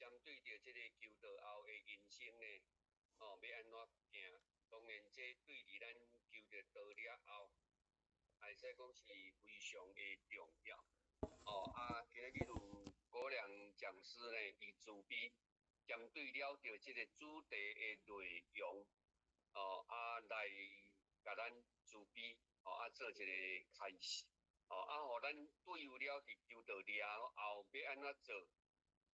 针对着即个求道后的人生呢，要安怎行？当然，这对伫咱求着道了后，会使讲是非常的重要。今日有高良讲师呢，伊自备针对了着即个主题的内容，来甲咱自备，做一个开始，互咱对有了伫求道了后，要安怎做？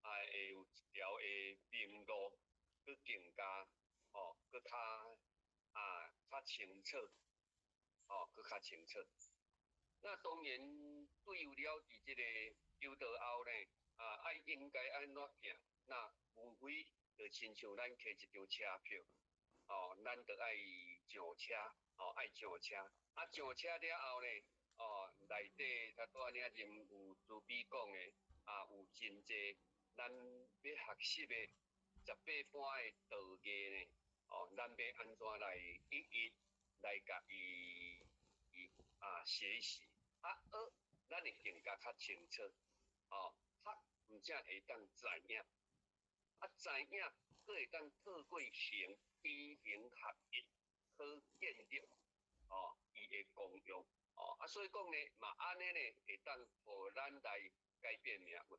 会有一条的明路，佫更加佫较清楚，佫较清楚。那当然，对有了伫即个求道后呢，应该安怎行？那无非就亲像咱摕一张车票，咱着爱上车，爱上车。上车了后呢，内底较大领人有自比讲的，有真济。咱要学习的18般的道义呢，咱要安怎来一一来甲伊学习，学咱会更加较清楚，学毋则会当知影，知影佫会当透过行知行合一，可见得伊的功用，所以讲呢，嘛安尼呢会当互咱来改变命运。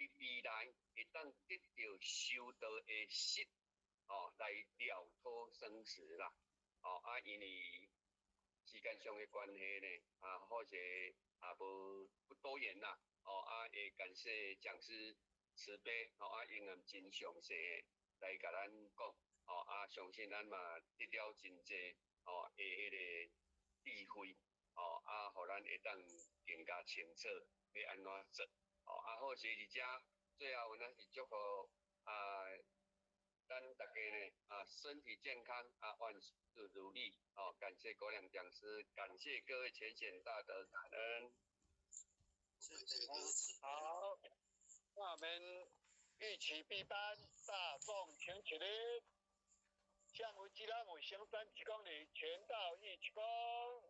伫未来会当得到修道的实，来了脱生死啦。因为时间上的关系呢，或者无不多言啦。也感谢讲师慈悲，因能真详细的来甲咱讲，相信咱嘛得了真济的迄个智慧，互咱会当更加清楚要安怎做。好势而遮，最后呢是祝福咱大家呢身体健康，万事如意。感谢高良讲师，感谢各位浅显大德，感恩。好，那我们一起闭班，大众请起立。向无极乐母行三鞠躬礼，全道一鞠躬，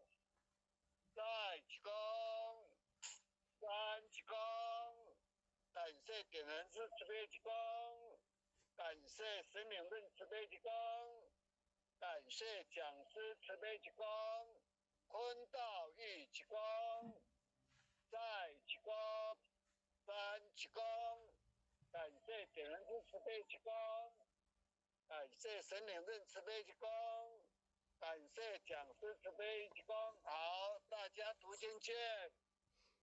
再鞠躬，三鞠躬。感谢点人师慈悲鞠躬，感谢神明论慈悲鞠躬，感谢讲师慈悲鞠躬，坤道一鞠躬，再鞠躬，三鞠躬。感谢点人师慈悲鞠躬，感谢神明论慈悲鞠躬，感谢讲师慈悲鞠躬。好，大家读经见。